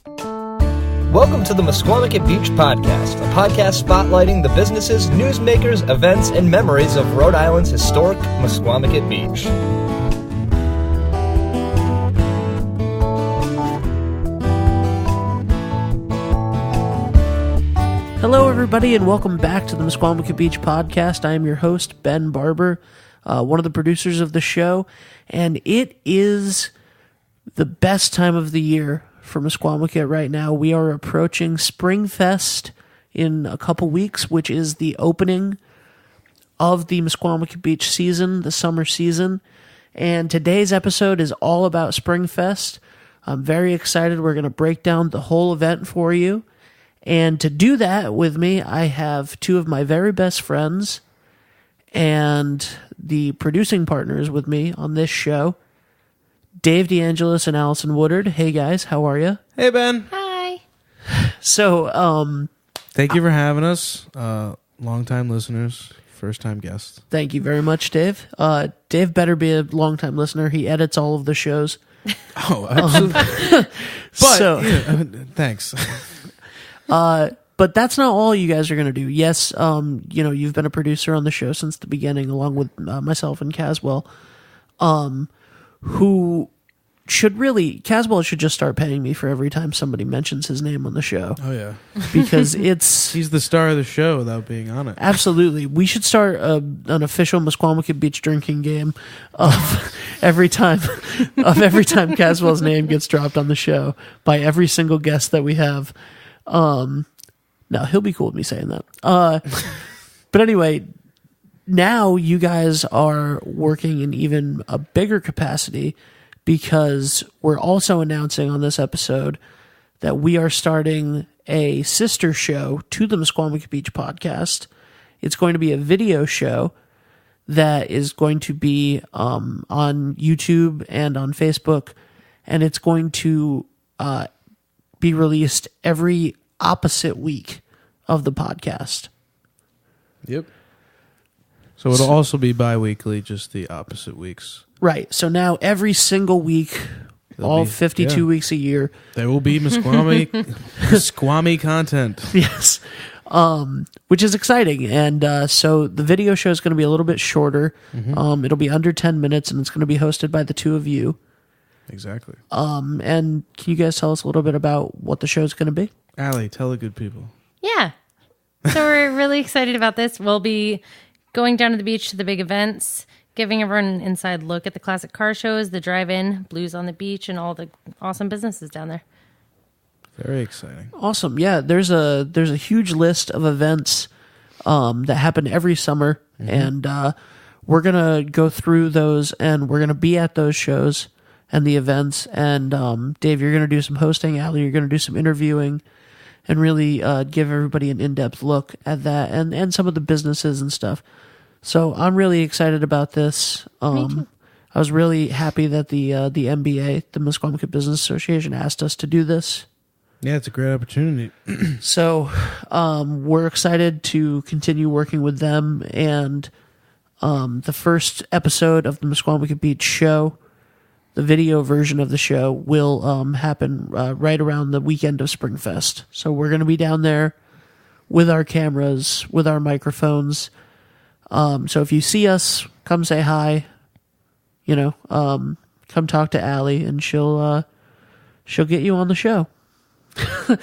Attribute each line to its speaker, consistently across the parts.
Speaker 1: Welcome to the Misquamicut Beach Podcast, a podcast spotlighting the businesses, newsmakers, events, and memories of Rhode Island's historic Misquamicut Beach.
Speaker 2: Hello, everybody, and welcome back to the Misquamicut Beach Podcast. I am your host, Ben Barber, one of the producers of the show, and it is the best time of the year for Misquamicut right now. We are approaching Springfest in a couple weeks, which is the opening of the Misquamicut Beach season, the summer season. And today's episode is all about Springfest. I'm very excited. We're going to break down the whole event for you. And to do that with me, I have two of my very best friends and the producing partners with me on this show, Dave DeAngelis and Allison Woodard. Hey guys, how are you?
Speaker 3: Hey Ben.
Speaker 4: Hi.
Speaker 2: So,
Speaker 3: Thank you for having us. Long-time listeners, first-time guests.
Speaker 2: thank you very much, Dave. Dave better be a longtime listener. He edits all of the shows.
Speaker 3: Oh, absolutely.
Speaker 2: So,
Speaker 3: Thanks.
Speaker 2: but that's not all you guys are going to do. Yes, you've been a producer on the show since the beginning, along with myself and Caswell, who Caswell should just start paying me for every time somebody mentions his name on the show.
Speaker 3: Oh, yeah.
Speaker 2: Because
Speaker 3: He's the star of the show without being on it.
Speaker 2: absolutely, we should start an official Misquamicut Beach drinking game of every time Caswell's name gets dropped on the show by every single guest that we have. No, he'll be cool with me saying that. But anyway, now you guys are working in even a bigger capacity because we're also announcing on this episode that we are starting a sister show to the Misquamicut Beach Podcast. It's going to be a video show that is going to be on YouTube and on Facebook, and it's going to be released every opposite week of the podcast.
Speaker 3: Yep. So it'll also be bi-weekly, just the opposite weeks.
Speaker 2: Right. So now every single week, all 52 weeks a year.
Speaker 3: There will be Misquami content.
Speaker 2: Yes. Which is exciting. And so the video show is going to be a little bit shorter. Mm-hmm. It'll be under 10 minutes, and it's going to be hosted by the two of you.
Speaker 3: Exactly.
Speaker 2: And can you guys tell us a little bit about what the show is going to be?
Speaker 3: Allie, tell the good people.
Speaker 4: Yeah. So we're really excited about this. We'll be going down to the beach to the big events, giving everyone an inside look at the classic car shows, the drive-in, blues on the beach, and all the awesome businesses down there.
Speaker 3: Very exciting.
Speaker 2: Awesome. Yeah, there's a huge list of events that happen every summer, and we're going to go through those, and we're going to be at those shows and the events. And Dave, you're going to do some hosting. Allie, you're going to do some interviewing and really give everybody an in-depth look at that and some of the businesses and stuff. So I'm really excited about this.
Speaker 4: Me too.
Speaker 2: I was really happy that the MBA, the Misquamicut Business Association, asked us to do this.
Speaker 3: Yeah, it's a great opportunity.
Speaker 2: So we're excited to continue working with them. And the first episode of the Misquamicut Beach show, the video version of the show, will happen right around the weekend of Springfest. So we're going to be down there with our cameras, with our microphones. So if you see us, come say hi. Come talk to Allie, and she'll get you on the show.
Speaker 3: It'd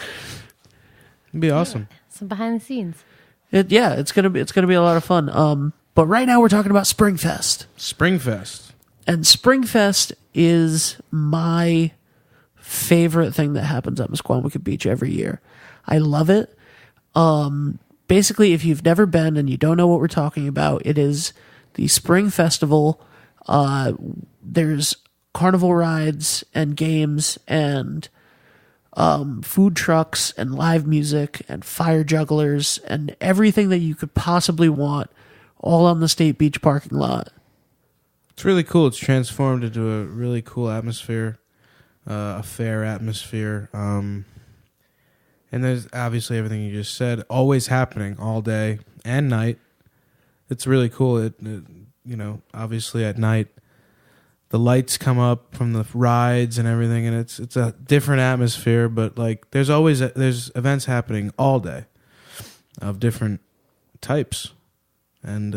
Speaker 3: be awesome.
Speaker 4: Some behind the scenes.
Speaker 2: It's gonna be a lot of fun. But right now we're talking about Springfest.
Speaker 3: Springfest.
Speaker 2: And Springfest is my favorite thing that happens at Misquamicut Beach every year. I love it. Basically, if you've never been and you don't know what we're talking about, it is the Spring Festival. There's carnival rides and games and food trucks and live music and fire jugglers and everything that you could possibly want, all on the State Beach parking lot.
Speaker 3: It's really cool. It's transformed into a really cool atmosphere, a fair atmosphere. And there's obviously everything you just said, always happening all day and night. It's really cool. It obviously at night, the lights come up from the rides and everything, and it's a different atmosphere. But like, there's events happening all day of different types, and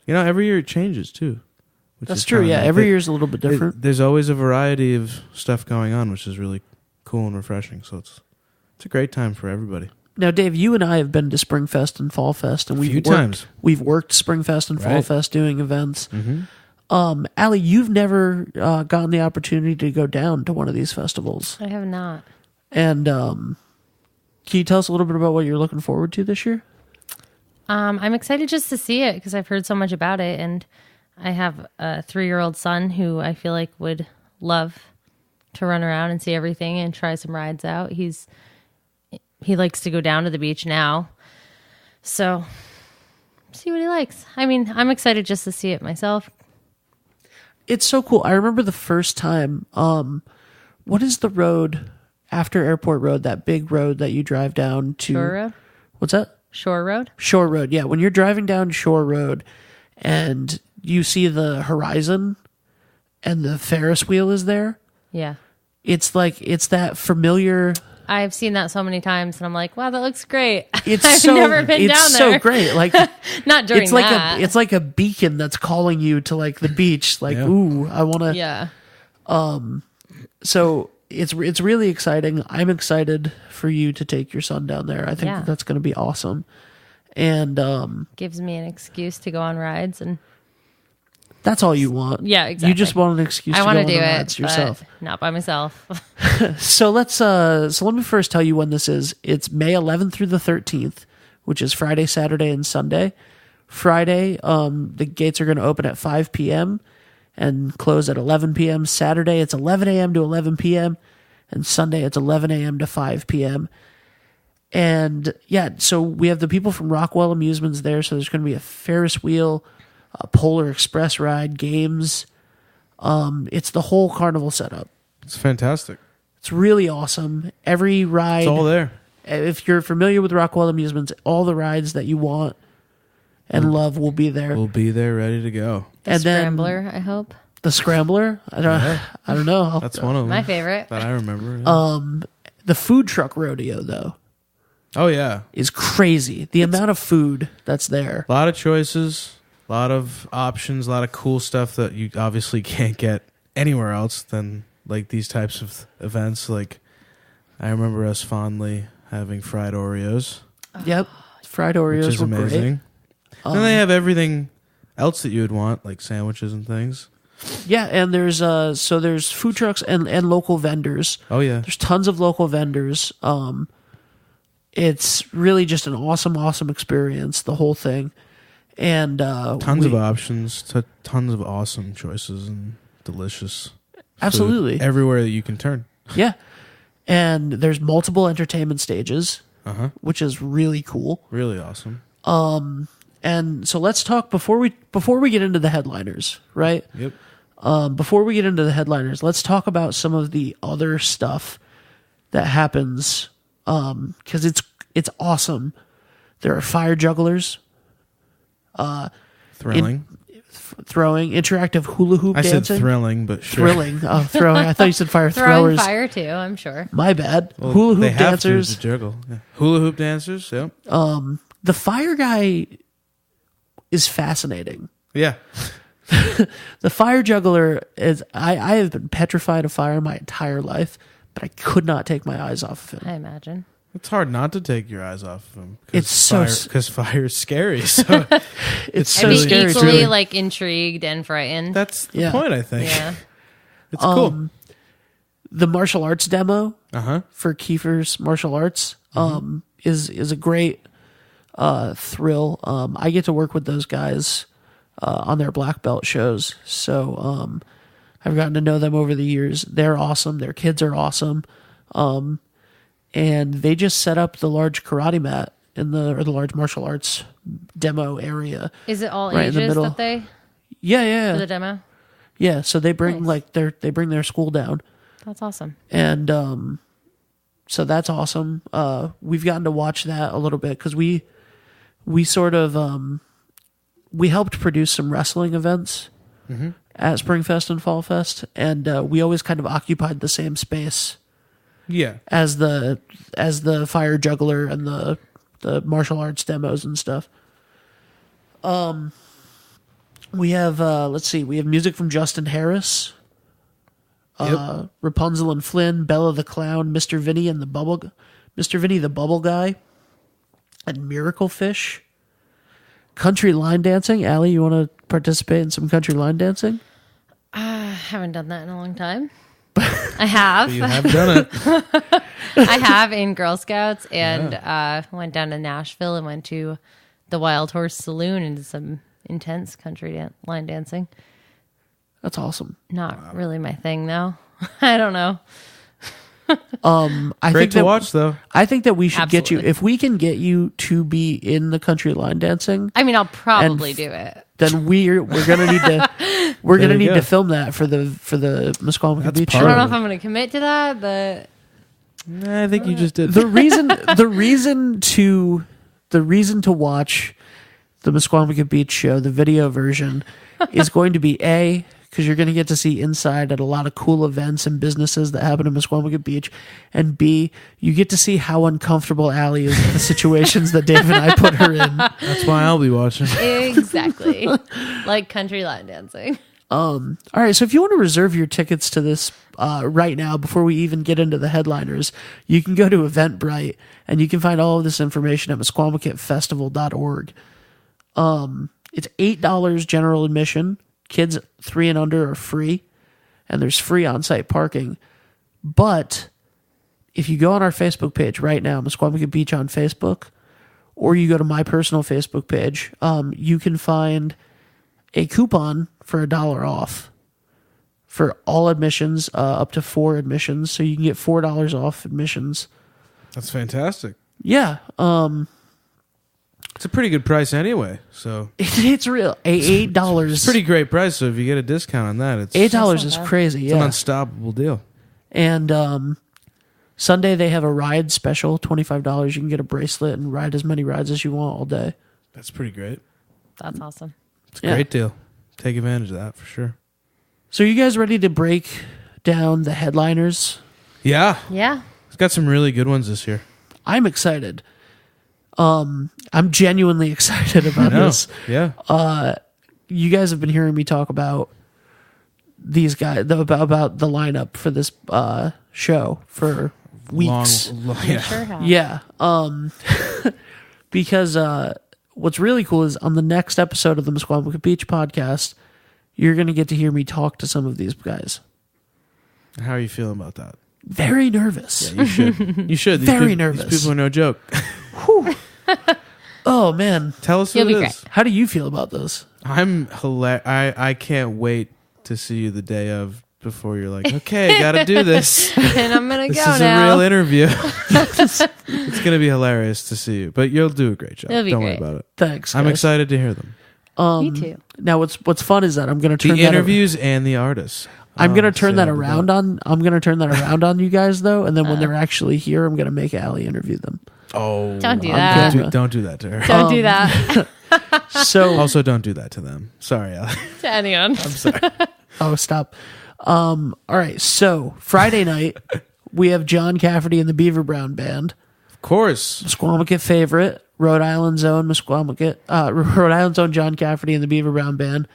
Speaker 3: every year it changes too.
Speaker 2: That's true. Yeah, every year is a little bit different.
Speaker 3: There's always a variety of stuff going on, which is really cool and refreshing. So it's a great time for everybody.
Speaker 2: Now, Dave, you and I have been to Springfest and Fall Fest, and we've worked Springfest and Fall Fest doing events.
Speaker 3: Mm-hmm.
Speaker 2: Allie, you've never gotten the opportunity to go down to one of these festivals.
Speaker 4: I have not.
Speaker 2: And can you tell us a little bit about what you're looking forward to this year?
Speaker 4: I'm excited just to see it because I've heard so much about it, and I have a 3-year-old son who I feel like would love to run around and see everything and try some rides out. He likes to go down to the beach now, so see what he likes. I mean, I'm excited just to see it myself.
Speaker 2: It's so cool. I remember the first time. What is the road after Airport Road? That big road that you drive down to?
Speaker 4: Shore Road.
Speaker 2: What's that?
Speaker 4: Shore Road.
Speaker 2: Shore Road. Yeah, when you're driving down Shore Road, and you see the horizon, and the Ferris wheel is there.
Speaker 4: Yeah.
Speaker 2: It's that familiar.
Speaker 4: I've seen that so many times, and I'm like, wow, that looks great.
Speaker 2: I've
Speaker 4: never been down there.
Speaker 2: It's so great. Like
Speaker 4: not during
Speaker 2: it's like
Speaker 4: that.
Speaker 2: it's like a beacon that's calling you to like the beach. Like, ooh, I want to.
Speaker 4: Yeah.
Speaker 2: So it's really exciting. I'm excited for you to take your son down there. I think that's going to be awesome, and
Speaker 4: gives me an excuse to go on rides, and
Speaker 2: that's all you want.
Speaker 4: Yeah, exactly.
Speaker 2: You just want an excuse.
Speaker 4: I want to
Speaker 2: go
Speaker 4: do
Speaker 2: on
Speaker 4: it
Speaker 2: rides yourself,
Speaker 4: not by myself.
Speaker 2: So let me first tell you when this is. It's May 11th through the 13th, which is Friday, Saturday, and Sunday. Friday, the gates are going to open at 5 p.m. and close at 11 p.m. Saturday, it's 11 a.m. to 11 p.m. and Sunday, it's 11 a.m. to 5 p.m. And yeah, so we have the people from Rockwell Amusements there. So there's going to be a Ferris wheel, a Polar Express ride, games. It's the whole carnival setup.
Speaker 3: It's fantastic.
Speaker 2: It's really awesome. Every ride.
Speaker 3: It's all there.
Speaker 2: If you're familiar with Rockwell Amusements, all the rides that you want and love will be there.
Speaker 3: We'll be there ready to go.
Speaker 4: The Scrambler, I hope.
Speaker 2: The Scrambler? I don't know.
Speaker 3: That's one of them.
Speaker 4: My favorite.
Speaker 3: That I remember. Yeah.
Speaker 2: The food truck rodeo, though,
Speaker 3: oh, yeah.
Speaker 2: is crazy. The amount of food that's there.
Speaker 3: A lot of choices, a lot of options, a lot of cool stuff that you obviously can't get anywhere else than like these types of events. Like, I remember us fondly having fried Oreos.
Speaker 2: Yep. Fried Oreos
Speaker 3: which is
Speaker 2: were
Speaker 3: amazing.
Speaker 2: Great.
Speaker 3: And they have everything else that you would want, like sandwiches and things.
Speaker 2: Yeah, and there's food trucks and local vendors.
Speaker 3: Oh, yeah.
Speaker 2: There's tons of local vendors. It's really just an awesome experience, the whole thing. And
Speaker 3: tons of options, tons of awesome choices and delicious
Speaker 2: absolutely
Speaker 3: food everywhere that you can turn.
Speaker 2: Yeah. And there's multiple entertainment stages, which is really cool.
Speaker 3: Really awesome.
Speaker 2: And so let's talk before we get into the headliners, right?
Speaker 3: Yep.
Speaker 2: Before we get into the headliners, let's talk about some of the other stuff that happens, because it's awesome. There are fire jugglers,
Speaker 3: Thrilling.
Speaker 2: throwing, interactive hula hoop dancing.
Speaker 3: I said thrilling, but sure.
Speaker 2: Thrilling. Oh, throwing. I thought you said fire
Speaker 4: Throwing
Speaker 2: throwers.
Speaker 4: fire too, I'm sure.
Speaker 2: My bad.
Speaker 3: Well,
Speaker 2: Hula hoop
Speaker 3: they have
Speaker 2: dancers.
Speaker 3: to juggle. Yeah. Hula hoop dancers. Yep.
Speaker 2: The fire guy is fascinating.
Speaker 3: Yeah.
Speaker 2: The fire juggler is. I have been petrified of fire my entire life, but I could not take my eyes off of him.
Speaker 4: I imagine.
Speaker 3: It's hard not to take your eyes off of them.
Speaker 2: It's so
Speaker 3: because fire is scary. So
Speaker 2: it's
Speaker 4: I'd
Speaker 2: so
Speaker 4: be
Speaker 2: scary.
Speaker 4: equally like intrigued and frightened.
Speaker 3: that's the point, I think.
Speaker 4: Yeah.
Speaker 3: It's cool.
Speaker 2: The martial arts demo
Speaker 3: For
Speaker 2: Kiefer's martial arts is a great thrill. I get to work with those guys on their black belt shows, so I've gotten to know them over the years. They're awesome. Their kids are awesome, and they just set up the large karate mat in the large martial arts demo area.
Speaker 4: Is it all
Speaker 2: right in the
Speaker 4: ages
Speaker 2: middle.
Speaker 4: that they
Speaker 2: Yeah.
Speaker 4: for the demo?
Speaker 2: Yeah, so they bring
Speaker 4: Nice.
Speaker 2: they bring their school down.
Speaker 4: That's awesome.
Speaker 2: And so that's awesome. We've gotten to watch that a little bit because we sort of we helped produce some wrestling events at Springfest and Fall Fest, and we always kind of occupied the same space.
Speaker 3: Yeah.
Speaker 2: As the fire juggler and the martial arts demos and stuff. We have let's see, we have music from Justin Harris, Rapunzel and Flynn, Bella the Clown, Mr. Vinny the Bubble Guy, and Miracle Fish. Country line dancing. Allie, you want to participate in some country line dancing?
Speaker 4: I haven't done that in a long time. I have.
Speaker 3: You have done it.
Speaker 4: I have in Girl Scouts, and went down to Nashville and went to the Wild Horse Saloon and did some intense country line dancing.
Speaker 2: That's awesome.
Speaker 4: Not really my thing, though. I don't know.
Speaker 2: I
Speaker 3: Great
Speaker 2: think
Speaker 3: to
Speaker 2: that,
Speaker 3: watch, though.
Speaker 2: I think that we should get you,
Speaker 4: Absolutely.
Speaker 2: if we can get you to be in the country line dancing,
Speaker 4: I mean, I'll probably do it.
Speaker 2: then we're gonna need to
Speaker 3: There you go.
Speaker 2: to film that for the Misquamicut
Speaker 3: That's
Speaker 2: Beach
Speaker 3: part
Speaker 2: show.
Speaker 4: I don't
Speaker 3: of
Speaker 4: know
Speaker 3: it.
Speaker 4: if I'm going to commit to that, but
Speaker 3: Nah, I think you just did.
Speaker 2: The reason to watch the Misquamicut Beach show, the video version, is going to be A, because you're going to get to see inside at a lot of cool events and businesses that happen in Misquamicut Beach, and B, you get to see how uncomfortable Allie is with the situations that Dave and I put her in.
Speaker 3: That's why I'll be watching.
Speaker 4: exactly. Like country line dancing.
Speaker 2: All right, so if you want to reserve your tickets to this right now, before we even get into the headliners, you can go to Eventbrite, and you can find all of this information at MisquamicutFestival.org. It's $8 general admission. Kids 3 and under are free, and there's free on-site parking. But if you go on our Facebook page right now, Misquamicut Beach on Facebook, or you go to my personal Facebook page, you can find a coupon for $1 off for all admissions, up to 4 admissions. So you can get $4 off admissions.
Speaker 3: That's fantastic.
Speaker 2: Yeah.
Speaker 3: It's a pretty good price anyway. So
Speaker 2: It's real. $8.
Speaker 3: it's a pretty great price. So if you get a discount on that, it's
Speaker 2: $8 is crazy.
Speaker 3: it's an
Speaker 2: Yeah.
Speaker 3: unstoppable deal.
Speaker 2: And Sunday they have a ride special, $25. You can get a bracelet and ride as many rides as you want all day.
Speaker 3: That's pretty great.
Speaker 4: That's awesome.
Speaker 3: It's a
Speaker 2: Yeah.
Speaker 3: great deal. Take advantage of that for sure.
Speaker 2: So you guys ready to break down the headliners?
Speaker 3: Yeah,
Speaker 4: Yeah.
Speaker 3: it's got some really good ones this year.
Speaker 2: I'm excited. I'm genuinely excited about
Speaker 3: No,
Speaker 2: this.
Speaker 3: yeah,
Speaker 2: You guys have been hearing me talk about these guys, about the lineup for this show for weeks.
Speaker 3: yeah.
Speaker 4: Sure have.
Speaker 2: Yeah. Because what's really cool is on the next episode of the Misquamicut Beach podcast, you're going to get to hear me talk to some of these guys.
Speaker 3: How are you feeling about that?
Speaker 2: Very nervous.
Speaker 3: You should. You should.
Speaker 2: Very
Speaker 3: These
Speaker 2: nervous.
Speaker 3: people are no joke.
Speaker 2: Oh, man.
Speaker 3: Tell us
Speaker 4: You'll
Speaker 3: what
Speaker 4: be
Speaker 3: it
Speaker 4: great.
Speaker 3: is.
Speaker 2: How do you feel about this?
Speaker 3: I'm hilarious. I can't wait to see you the day of before you're like, okay, got to do this.
Speaker 4: And I'm going to
Speaker 3: This
Speaker 4: go
Speaker 3: is
Speaker 4: now.
Speaker 3: a real interview. It's going to be hilarious to see you, but you'll do a great job.
Speaker 4: It'll be
Speaker 3: Don't worry
Speaker 4: great.
Speaker 3: about it.
Speaker 2: Thanks.
Speaker 3: I'm
Speaker 2: guys.
Speaker 3: excited to hear them.
Speaker 4: Me too.
Speaker 2: Now, what's fun is that I'm going to turn
Speaker 3: The interviews and the artists.
Speaker 2: I'm going to turn
Speaker 3: say
Speaker 2: that
Speaker 3: how to do
Speaker 2: around
Speaker 3: it.
Speaker 2: on. I'm going to turn that around on you guys though, and then when they're actually here, I'm going to make Allie interview them.
Speaker 3: Oh,
Speaker 4: Don't do
Speaker 2: I'm
Speaker 4: that.
Speaker 2: good.
Speaker 3: Don't do that to her.
Speaker 4: Don't do that
Speaker 2: So,
Speaker 3: Also, don't do that to them. Sorry, Allie.
Speaker 4: to anyone.
Speaker 2: oh, stop. All right. So Friday night, we have John Cafferty and the Beaver Brown Band.
Speaker 3: Of course.
Speaker 2: Misquamicut favorite, Rhode Island's own Misquamicut, Rhode Island's own John Cafferty and the Beaver Brown Band.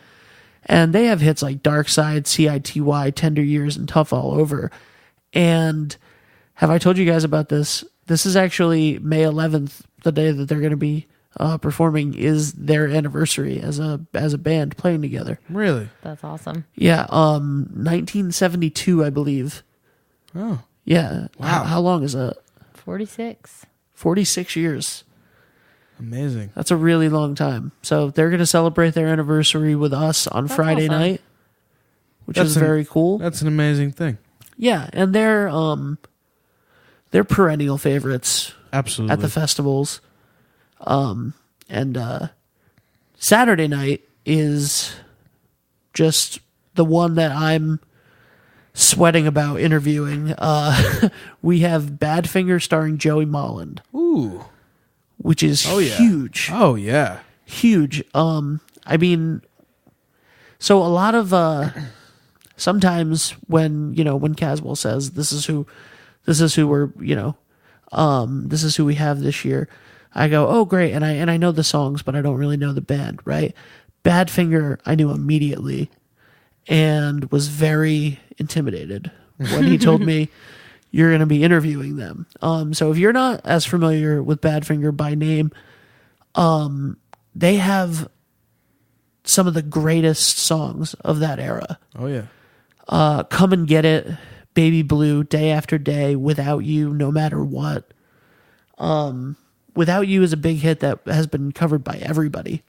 Speaker 2: And they have hits like Dark Side, CITY, Tender Years, and Tough All Over. And have I told you guys about this? This is actually May 11th, the day that they're going to be performing, is their anniversary as a band playing together.
Speaker 3: Really?
Speaker 4: That's awesome.
Speaker 2: Yeah, 1972, I believe.
Speaker 3: Oh,
Speaker 2: Yeah.
Speaker 3: Wow.
Speaker 2: How long is that?
Speaker 4: 46.
Speaker 2: 46 years.
Speaker 3: amazing.
Speaker 2: That's a really long time. So they're going to celebrate their anniversary with us on Friday
Speaker 4: awesome.
Speaker 2: night, which
Speaker 3: That's
Speaker 2: is
Speaker 3: an-
Speaker 2: very cool.
Speaker 3: That's an amazing thing.
Speaker 2: Yeah, and they're perennial favorites
Speaker 3: Absolutely.
Speaker 2: at the festivals. Saturday night is just the one that I'm sweating about interviewing. We have Badfinger starring Joey Molland,
Speaker 3: Ooh.
Speaker 2: which is
Speaker 3: Oh, yeah.
Speaker 2: huge.
Speaker 3: Oh, yeah.
Speaker 2: Huge. I mean, So a lot of sometimes when Caswell says this is who we're this is who we have this year, I go, oh great, and I know the songs, but I don't really know the band, right? Badfinger I knew immediately and was very intimidated when he told me you're going to be interviewing them. So if you're not as familiar with Badfinger by name, they have some of the greatest songs of that era.
Speaker 3: Oh yeah.
Speaker 2: Come and Get It, Baby Blue, Day After Day, Without You, No Matter What. Without You is a big hit that has been covered by everybody.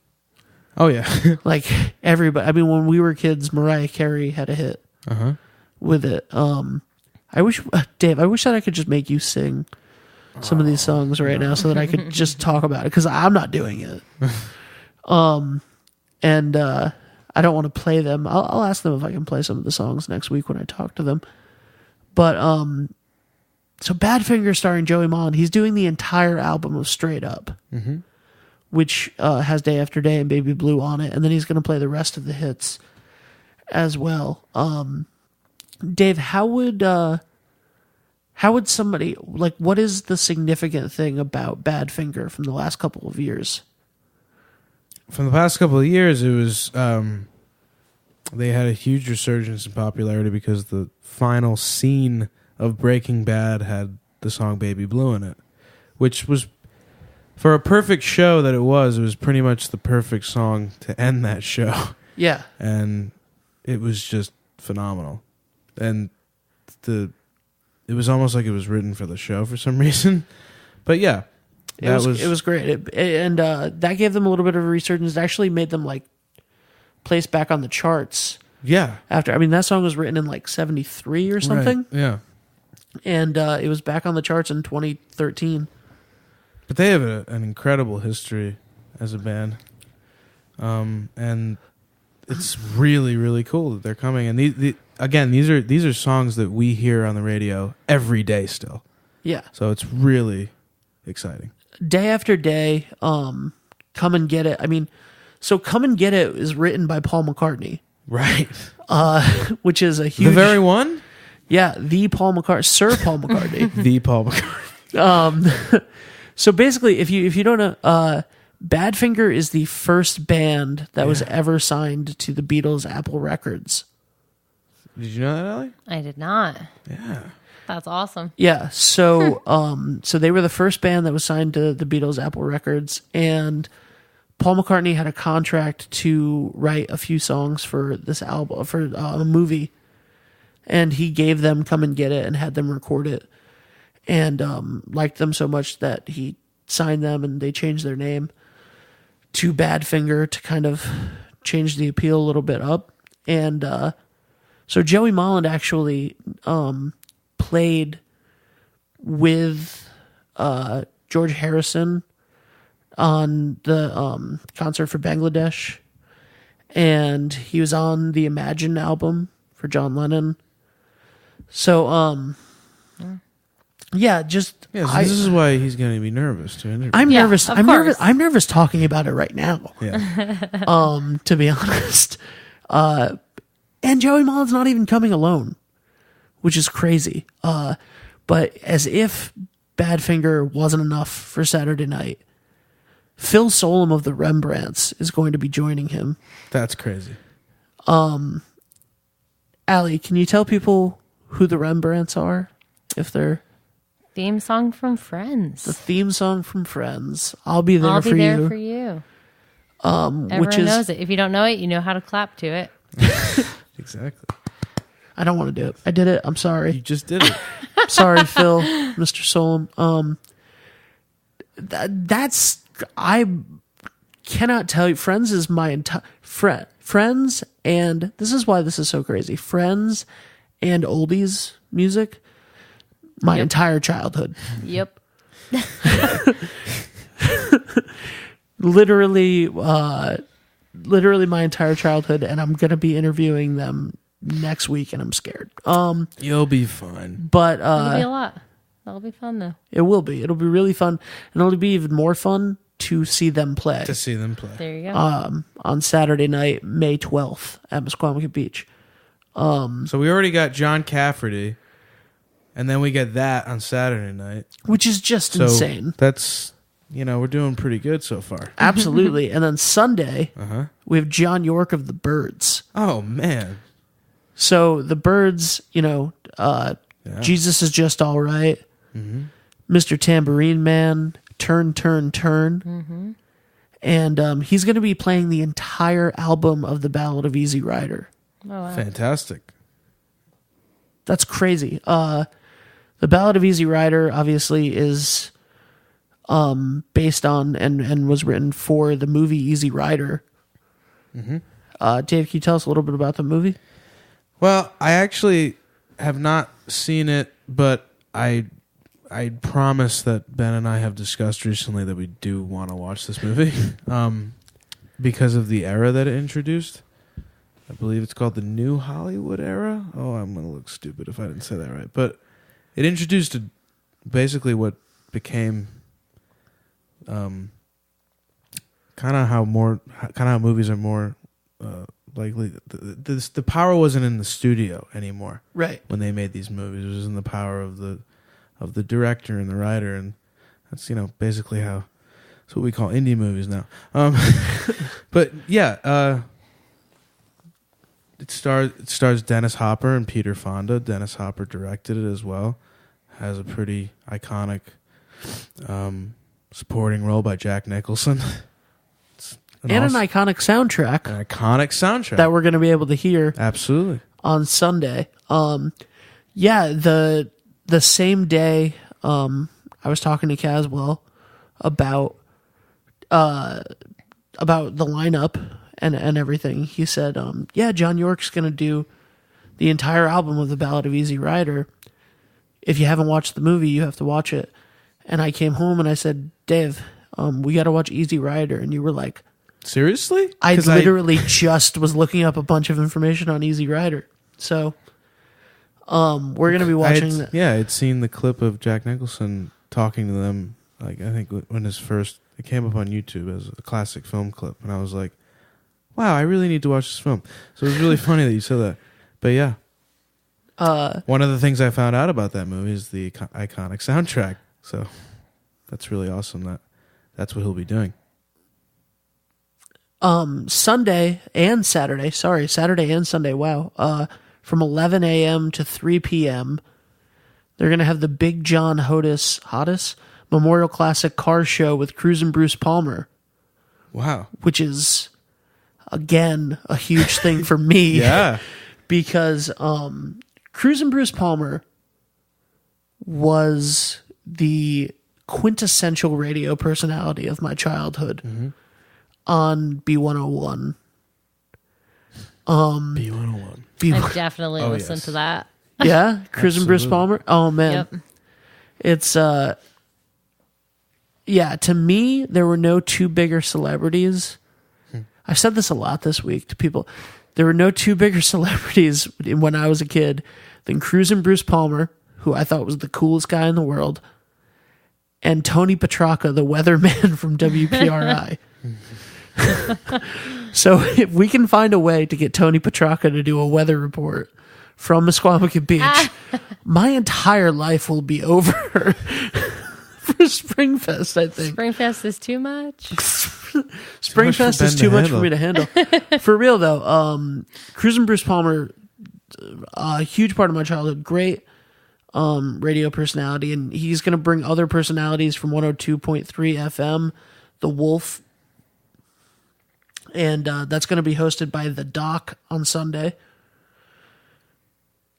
Speaker 3: Oh yeah.
Speaker 2: Like everybody. I mean, when we were kids, Mariah Carey had a hit with it. I wish, Dave, I wish that I could just make you sing some of these songs right now so that I could just talk about it, because I'm not doing it. And I don't want to play them. I'll ask them if I can play some of the songs next week when I talk to them. But so Badfinger starring Joey Molland, he's doing the entire album of Straight Up, which has Day After Day and Baby Blue on it, and then he's going to play the rest of the hits as well. Dave, how would somebody, like, what is the significant thing about Badfinger from the last couple of years?
Speaker 3: From the past couple of years, it was they had a huge resurgence in popularity because the final scene of Breaking Bad had the song Baby Blue in it, which was, for a perfect show that it was pretty much the perfect song to end that show.
Speaker 2: Yeah.
Speaker 3: And it was just phenomenal. And it was almost like it was written for the show for some reason. But yeah,
Speaker 2: it was great. And that gave them a little bit of a resurgence. It actually made them like place back on the charts.
Speaker 3: Yeah.
Speaker 2: After, I mean, that song was written in like 73 or something.
Speaker 3: Right. Yeah.
Speaker 2: And it was back on the charts in 2013.
Speaker 3: But they have an incredible history as a band. And it's really, really cool that they're coming. And these are songs that we hear on the radio every day still.
Speaker 2: Yeah.
Speaker 3: So it's really exciting.
Speaker 2: Day After Day, Come and Get It. I mean, so Come and Get It is written by Paul McCartney.
Speaker 3: Right.
Speaker 2: Which is a huge...
Speaker 3: The very one?
Speaker 2: Yeah, the Paul McCartney. Sir Paul McCartney.
Speaker 3: The Paul McCartney.
Speaker 2: So basically, if you don't know... Badfinger is the first band that was ever signed to the Beatles' Apple Records.
Speaker 3: Did you know that, Allie?
Speaker 4: I did not.
Speaker 3: Yeah.
Speaker 4: That's awesome.
Speaker 2: Yeah, so so they were the first band that was signed to the Beatles' Apple Records, and Paul McCartney had a contract to write a few songs for this album, for a movie, and he gave them Come and Get It and had them record it, and liked them so much that he signed them, and they changed their name to Badfinger to kind of change the appeal a little bit up. And so Joey Molland actually played with George Harrison on the concert for Bangladesh, and he was on the Imagine album for John Lennon. So yeah, just
Speaker 3: so this is why he's going to be nervous to interview.
Speaker 2: I'm
Speaker 4: Yeah,
Speaker 2: nervous.
Speaker 4: of
Speaker 2: I'm
Speaker 4: course.
Speaker 2: nervous. I'm nervous talking about it right now.
Speaker 3: Yeah.
Speaker 2: To be honest, and Joey Molland's not even coming alone, which is crazy. But as if Badfinger wasn't enough for Saturday night, Phil Solem of the Rembrandts is going to be joining him.
Speaker 3: That's crazy.
Speaker 2: Allie, can you tell people who the Rembrandts are? If they're
Speaker 4: Theme song from Friends.
Speaker 2: the theme song from Friends, I'll be there
Speaker 4: I'll
Speaker 2: for
Speaker 4: be there
Speaker 2: you.
Speaker 4: for you.
Speaker 2: Which
Speaker 4: Everyone
Speaker 2: is,
Speaker 4: knows it. If you don't know it, you know how to clap to it.
Speaker 3: Exactly.
Speaker 2: I don't want to do it. I did it. I'm
Speaker 3: You
Speaker 2: sorry.
Speaker 3: just did it.
Speaker 2: Sorry, Phil, Mr. Solem. That's, I cannot tell you. Friends is my entire Friends, and this is why this is so crazy. Friends and oldies music, my entire childhood.
Speaker 4: Yep.
Speaker 2: Literally my entire childhood, and I'm gonna be interviewing them next week, and I'm scared.
Speaker 3: You'll be fine.
Speaker 2: But
Speaker 4: It'll be a lot. That'll be fun though.
Speaker 2: it will be. It'll be really fun, and it'll be even more fun to see them play.
Speaker 4: There you go.
Speaker 2: On Saturday night, May 12th at Misquamicut Beach.
Speaker 3: So we already got John Cafferty, and then we get that on Saturday night.
Speaker 2: Which is just insane.
Speaker 3: That's, we're doing pretty good so far.
Speaker 2: Absolutely. And then Sunday, we have John York of the Byrds.
Speaker 3: Oh, man.
Speaker 2: So the Byrds, Jesus Is Just All Right, Mr. Tambourine Man, Turn, Turn, Turn. And he's going to be playing the entire album of The Ballad of Easy Rider.
Speaker 4: Oh, wow.
Speaker 3: Fantastic.
Speaker 2: That's crazy. The Ballad of Easy Rider obviously is based on and was written for the movie Easy Rider. Dave, can you tell us a little bit about the movie?
Speaker 3: Well, I actually have not seen it, but I promise that Ben and I have discussed recently that we do want to watch this movie because of the era that it introduced. I believe it's called the New Hollywood Era. Oh, I'm going to look stupid if I didn't say that right. But it introduced basically what became kind of how movies are more likely. The power wasn't in the studio anymore.
Speaker 2: Right.
Speaker 3: When they made these movies, it was in the power of the director and the writer, and that's basically how it's what we call indie movies now. But yeah. It stars Dennis Hopper and Peter Fonda. Dennis Hopper directed it as well. Has a pretty iconic supporting role by Jack Nicholson.
Speaker 2: An iconic soundtrack.
Speaker 3: An iconic soundtrack.
Speaker 2: That we're going to be able to hear.
Speaker 3: Absolutely.
Speaker 2: On Sunday. The same day I was talking to Caswell about the lineup and everything. He said, John York's going to do the entire album of The Ballad of Easy Rider. If you haven't watched the movie, you have to watch it. And I came home and I said, Dave, we got to watch Easy Rider. And you were like,
Speaker 3: seriously?
Speaker 2: I literally just was looking up a bunch of information on Easy Rider. So we're going to be watching that.
Speaker 3: Yeah, I'd seen the clip of Jack Nicholson talking to them, I think when it came up on YouTube as a classic film clip. And I was like, wow, I really need to watch this film. So it was really funny that you said that. But yeah. One of the things I found out about that movie is the iconic soundtrack. So that's really awesome that's what he'll be doing.
Speaker 2: Saturday and Sunday, wow. From 11 a.m. to 3 p.m., they're going to have the Big John Hodis Memorial Classic Car Show with Cruisin' Bruce Palmer.
Speaker 3: Wow.
Speaker 2: Which is, again, a huge thing for me.
Speaker 3: Yeah.
Speaker 2: Because Cruisin' Bruce Palmer was the quintessential radio personality of my childhood on B101.
Speaker 3: B101.
Speaker 4: I've definitely listened to that.
Speaker 2: Yeah? Cruisin' Bruce Palmer? Oh, man.
Speaker 4: Yep.
Speaker 2: It's, to me, there were no two bigger celebrities. I've said this a lot this week to people. There were no two bigger celebrities when I was a kid than Cruisin' Bruce Palmer, who I thought was the coolest guy in the world, and Tony Petrarca, the weatherman from WPRI. So if we can find a way to get Tony Petrarca to do a weather report from Misquamicut Beach, my entire life will be over for Springfest, I think.
Speaker 4: Springfest is too much.
Speaker 2: Springfest is too much for me to handle. For real, though, Cruisin' Bruce Palmer, a huge part of my childhood, great radio personality, and he's going to bring other personalities from 102.3 FM, The Wolf, and that's going to be hosted by The Doc on Sunday.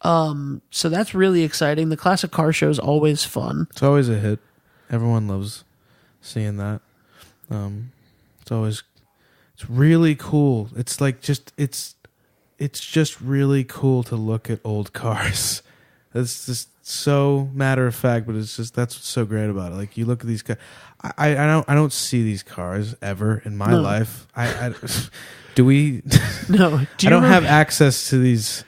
Speaker 2: So that's really exciting. The Classic Car Show is always fun.
Speaker 3: It's always a hit. Everyone loves seeing that. It's really cool. It's like it's just really cool to look at old cars. It's just so matter of fact, but it's just that's what's so great about it. Like you look at these cars. I don't see these cars ever in my life. Do we?
Speaker 2: No.
Speaker 3: I don't have access to these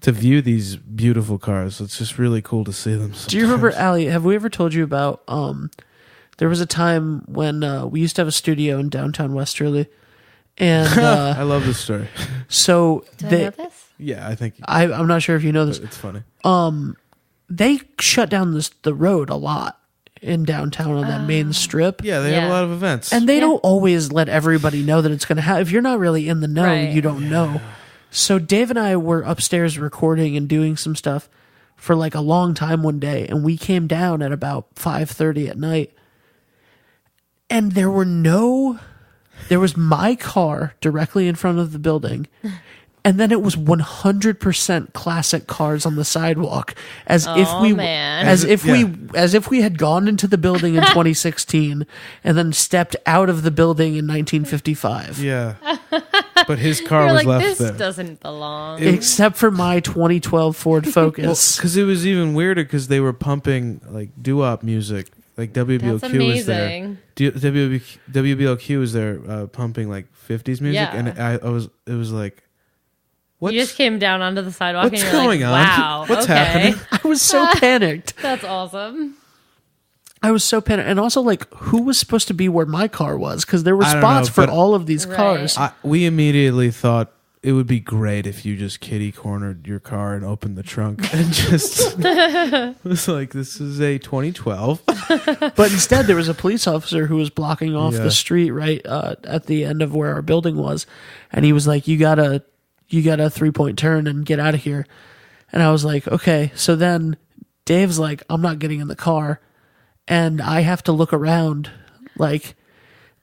Speaker 3: to view these beautiful cars. It's just really cool to see them. Sometimes.
Speaker 2: Do you remember, Allie? Have we ever told you about There was a time when we used to have a studio in downtown Westerly, and
Speaker 3: I love this story.
Speaker 2: so
Speaker 4: Do I know this?
Speaker 3: Yeah, I think
Speaker 2: I'm not sure if you know this.
Speaker 3: it's funny.
Speaker 2: They shut down the road a lot in downtown on that main strip.
Speaker 3: Yeah, they have a
Speaker 4: Yeah.
Speaker 3: lot of events.
Speaker 2: And they don't always let everybody know that it's going to happen. If you're not really in the know,
Speaker 4: Right.
Speaker 2: you don't know. So Dave and I were upstairs recording and doing some stuff for like a long time one day, and we came down at about 5:30 at night. And there was my car directly in front of the building. And then it was 100% classic cars on the sidewalk, as
Speaker 4: man.
Speaker 2: if we had gone into the building in 2016 and then stepped out of the building in 1955.
Speaker 3: Yeah. But his car
Speaker 4: You're
Speaker 3: was
Speaker 4: like,
Speaker 3: left
Speaker 4: this
Speaker 3: there.
Speaker 4: doesn't belong.
Speaker 2: Except for my 2012 Ford Focus.
Speaker 3: Because it was even weirder because they were pumping like doo-wop music. Like WBLQ
Speaker 4: That's
Speaker 3: was there.
Speaker 4: amazing.
Speaker 3: WBLQ was there pumping like 50s music.
Speaker 4: Yeah.
Speaker 3: And it was like,
Speaker 4: You just came down onto the sidewalk
Speaker 3: what's
Speaker 4: and you're
Speaker 3: going
Speaker 4: like,
Speaker 3: on?
Speaker 4: wow,
Speaker 3: What's
Speaker 4: okay.
Speaker 3: happening?
Speaker 2: I was so panicked.
Speaker 4: That's awesome.
Speaker 2: I was so panicked. And also, like, who was supposed to be where my car was? Because there were
Speaker 3: I don't
Speaker 2: spots
Speaker 3: know,
Speaker 2: for
Speaker 3: but-
Speaker 2: all of these
Speaker 4: Right.
Speaker 2: cars.
Speaker 3: We immediately thought it would be great if you just kitty cornered your car and opened the trunk and just was like, this is a 2012.
Speaker 2: But instead, there was a police officer who was blocking off
Speaker 3: Yeah.
Speaker 2: the street right at the end of where our building was. And he was like, you got a 3-point turn and get out of here. And I was like, okay. So then Dave's like, I'm not getting in the car. And I have to look around. Like,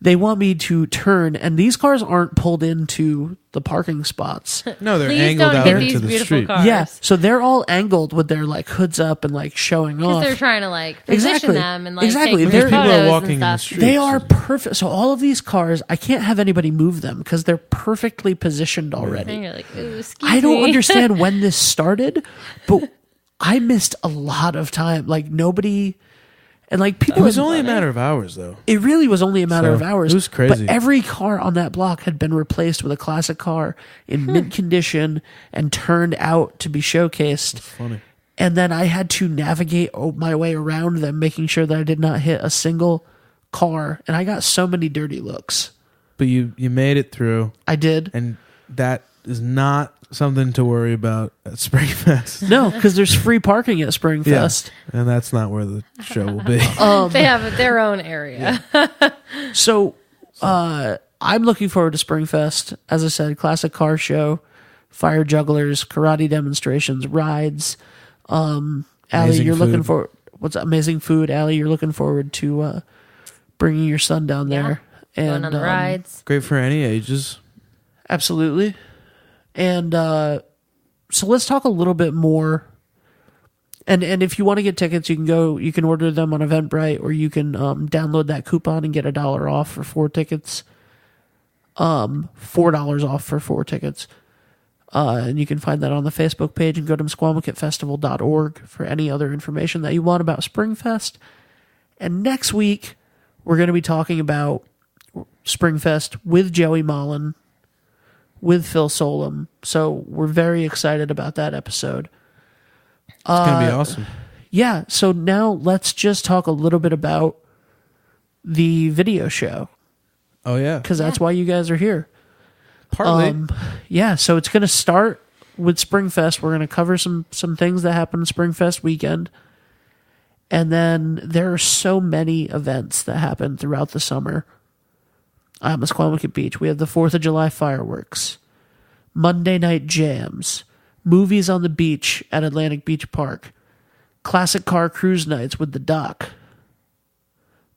Speaker 2: they want me to turn. And these cars aren't pulled into the parking spots.
Speaker 3: No, they're
Speaker 4: Please
Speaker 3: angled
Speaker 4: don't
Speaker 3: out
Speaker 4: hit
Speaker 3: into
Speaker 4: these
Speaker 3: the
Speaker 4: beautiful
Speaker 3: street.
Speaker 4: cars.
Speaker 2: Yeah. So they're all angled with their like hoods up and like showing
Speaker 4: Because
Speaker 2: off.
Speaker 4: they're trying to like position
Speaker 2: Exactly.
Speaker 4: them and like
Speaker 2: Exactly.
Speaker 4: take
Speaker 2: They're-
Speaker 4: photos
Speaker 2: people
Speaker 3: are walking in
Speaker 4: and
Speaker 3: the
Speaker 4: stuff.
Speaker 3: street.
Speaker 2: They are perfect. So all of these cars, I can't have anybody move them because they're perfectly positioned already.
Speaker 4: And you're like, ooh, excuse
Speaker 2: I don't
Speaker 4: me.
Speaker 2: understand when this started, but I missed a lot of time. Like nobody, and like
Speaker 3: It
Speaker 2: people.
Speaker 3: was only a matter of hours, though.
Speaker 2: It really was only a matter
Speaker 3: So,
Speaker 2: of hours.
Speaker 3: it was crazy.
Speaker 2: But every car on that block had been replaced with a classic car in mint condition and turned out to be showcased.
Speaker 3: Funny.
Speaker 2: And then I had to navigate my way around them, making sure that I did not hit a single car. And I got so many dirty looks.
Speaker 3: But you made it through,
Speaker 2: I did.
Speaker 3: and that is not something to worry about at Springfest.
Speaker 2: No, because there's free parking at Springfest.
Speaker 3: And that's not where the show will be.
Speaker 4: They have their own area.
Speaker 2: So I'm looking forward to Springfest. As I said, classic car show, fire jugglers, karate demonstrations, rides. Allie,
Speaker 3: Amazing
Speaker 2: you're looking
Speaker 3: food.
Speaker 2: for what's amazing food. Allie, you're looking forward to bringing your son down there.
Speaker 4: Going
Speaker 2: And
Speaker 4: on the rides.
Speaker 3: Great for any ages.
Speaker 2: absolutely. And so let's talk a little bit more. And if you want to get tickets, you can order them on Eventbrite, or you can download that coupon and get $1 off for 4 tickets. $4 off for 4 tickets. And you can find that on the Facebook page, and go to misquamicutfestival.org for any other information that you want about Springfest. And next week, we're going to be talking about Springfest with Joey Mullen, with Phil Solem. So we're very excited about that episode.
Speaker 3: It's going to be awesome.
Speaker 2: Yeah, so now let's just talk a little bit about the video show,
Speaker 3: Oh, yeah.
Speaker 2: because that's why you guys are here.
Speaker 3: Partly.
Speaker 2: Yeah, so it's going to start with Springfest. We're going to cover some things that happened Springfest weekend. And then there are so many events that happen throughout the summer. At Misquamicut Beach, we have the 4th of July fireworks, Monday night jams, movies on the beach at Atlantic Beach Park, classic car cruise nights with the dock,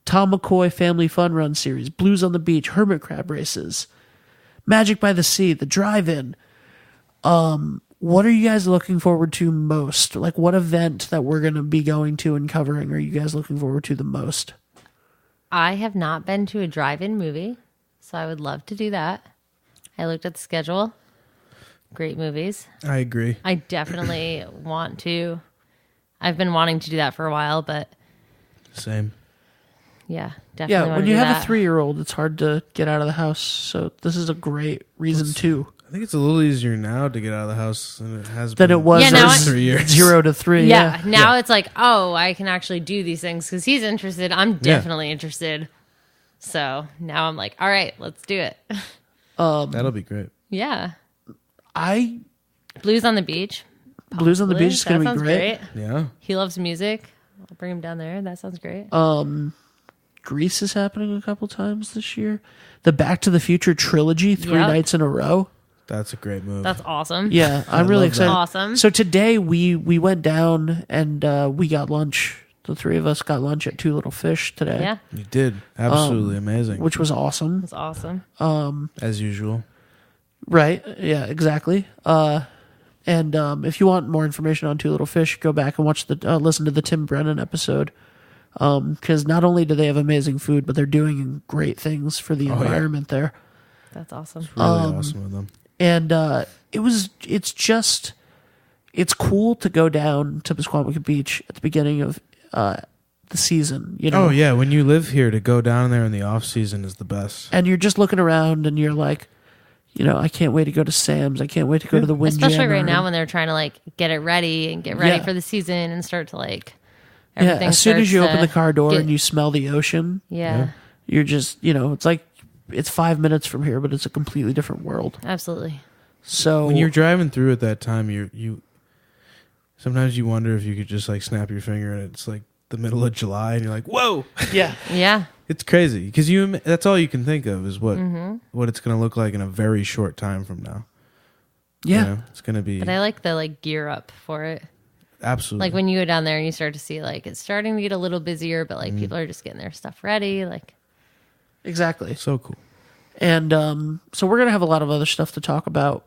Speaker 2: Tom McCoy Family Fun Run Series, Blues on the Beach, hermit crab races, Magic by the Sea, the drive-in. What are you guys looking forward to most? Like, what event that we're going to be going to and covering are you guys looking forward to the most?
Speaker 4: I have not been to a drive-in movie, so I would love to do that. I looked at the schedule. Great movies.
Speaker 3: I agree.
Speaker 4: I definitely want to. I've been wanting to do that for a while, but
Speaker 3: Same.
Speaker 4: yeah, definitely
Speaker 2: Yeah,
Speaker 4: want
Speaker 2: when
Speaker 4: to
Speaker 2: you
Speaker 4: do
Speaker 2: have
Speaker 4: that.
Speaker 2: a 3-year-old, it's hard to get out of the house. So this is a great reason too.
Speaker 3: I think it's a little easier now to get out of the house than it has
Speaker 2: Than
Speaker 3: been
Speaker 2: it was
Speaker 4: Yeah, now
Speaker 3: for 3 years.
Speaker 2: 0 to 3.
Speaker 4: Yeah, now it's like, oh, I can actually do these things because he's interested. I'm definitely interested. So now I'm like, all right, let's do it.
Speaker 3: That'll be great.
Speaker 4: Yeah.
Speaker 2: I
Speaker 4: Blues on the Beach.
Speaker 2: Blues on the Beach is
Speaker 4: That
Speaker 2: going to
Speaker 4: sounds
Speaker 2: be great.
Speaker 3: Yeah.
Speaker 4: He loves music. I'll bring him down there. That sounds great.
Speaker 2: Grease is happening a couple times this year. The Back to the Future trilogy, 3
Speaker 4: Yep.
Speaker 2: nights in a row.
Speaker 3: That's a great move.
Speaker 4: That's awesome.
Speaker 2: Yeah, I'm really
Speaker 3: love that.
Speaker 2: excited.
Speaker 4: Awesome.
Speaker 2: So today we went down and we got lunch. The 3 of us got lunch at Two Little Fish today.
Speaker 4: Yeah.
Speaker 3: You did. Absolutely amazing.
Speaker 2: Which was awesome.
Speaker 4: That's awesome.
Speaker 3: As usual.
Speaker 2: Right. Yeah, exactly. And if you want more information on Two Little Fish, go back and watch listen to the Tim Brennan episode. Because not only do they have amazing food, but they're doing great things for the environment there.
Speaker 4: That's awesome.
Speaker 3: Really awesome of them.
Speaker 2: And it's cool to go down to Misquamicut Beach at the beginning of the season, you know.
Speaker 3: Oh yeah, when you live here, to go down there in the off season is the best.
Speaker 2: And you're just looking around and you're like, you know, I can't wait to go to Sam's. I can't wait to go to the Windjammer.
Speaker 4: Especially right now when they're trying to like get it ready and get ready
Speaker 2: Yeah.
Speaker 4: for the season and start to like
Speaker 2: Yeah,
Speaker 4: everything.
Speaker 2: as soon as you
Speaker 4: starts
Speaker 2: open
Speaker 4: to
Speaker 2: the car door
Speaker 4: get-
Speaker 2: and you smell the ocean,
Speaker 4: yeah,
Speaker 2: you're just, you know, it's like it's 5 minutes from here, but it's a completely different world.
Speaker 4: absolutely.
Speaker 2: So
Speaker 3: When you're driving through at that time, you sometimes you wonder if you could just like snap your finger and it's like the middle of July and you're like, whoa,
Speaker 2: yeah,
Speaker 4: Yeah,
Speaker 3: it's crazy because that's all you can think of is what it's going to look like in a very short time from now.
Speaker 2: yeah,
Speaker 3: You know, it's going to be
Speaker 4: but I like the like gear up for it.
Speaker 3: absolutely
Speaker 4: Like when you go down there and you start to see like it's starting to get a little busier, but like people are just getting their stuff ready. Like
Speaker 2: exactly.
Speaker 3: so cool.
Speaker 2: And so we're gonna have a lot of other stuff to talk about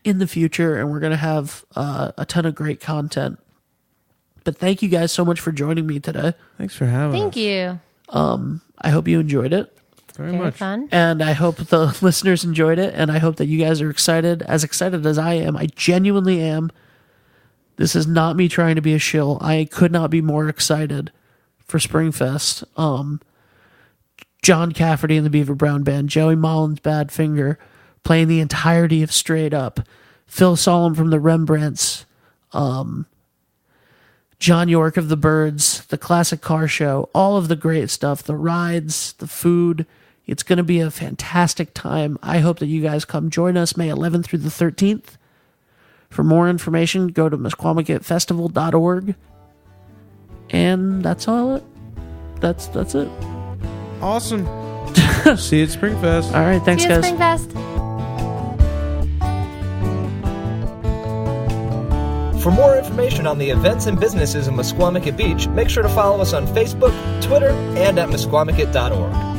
Speaker 2: in the future, and we're gonna have a ton of great content. But thank you guys so much for joining me today.
Speaker 3: Thanks for having us.
Speaker 4: thank you.
Speaker 2: I hope you enjoyed it.
Speaker 3: very
Speaker 4: Very
Speaker 3: much.
Speaker 4: fun.
Speaker 2: And I hope the listeners enjoyed it, and I hope that you guys are excited as I am. I genuinely am. This is not me trying to be a shill. I could not be more excited for Springfest. John Cafferty and the Beaver Brown Band, Joey Mullins Badfinger playing the entirety of Straight Up, Phil Solemn from the Rembrandts, John York of the Byrds, the Classic Car Show, all of the great stuff, the rides, the food. It's going to be a fantastic time. I hope that you guys come join us May 11th through the 13th. For more information, go to misquamicutfestival.org. And that's all it. That's it.
Speaker 3: Awesome. See you at Springfest.
Speaker 2: All right, thanks
Speaker 4: See you at
Speaker 2: guys.
Speaker 4: Springfest.
Speaker 1: For more information on the events and businesses in Misquamicut Beach, make sure to follow us on Facebook, Twitter, and at misquamicut.org.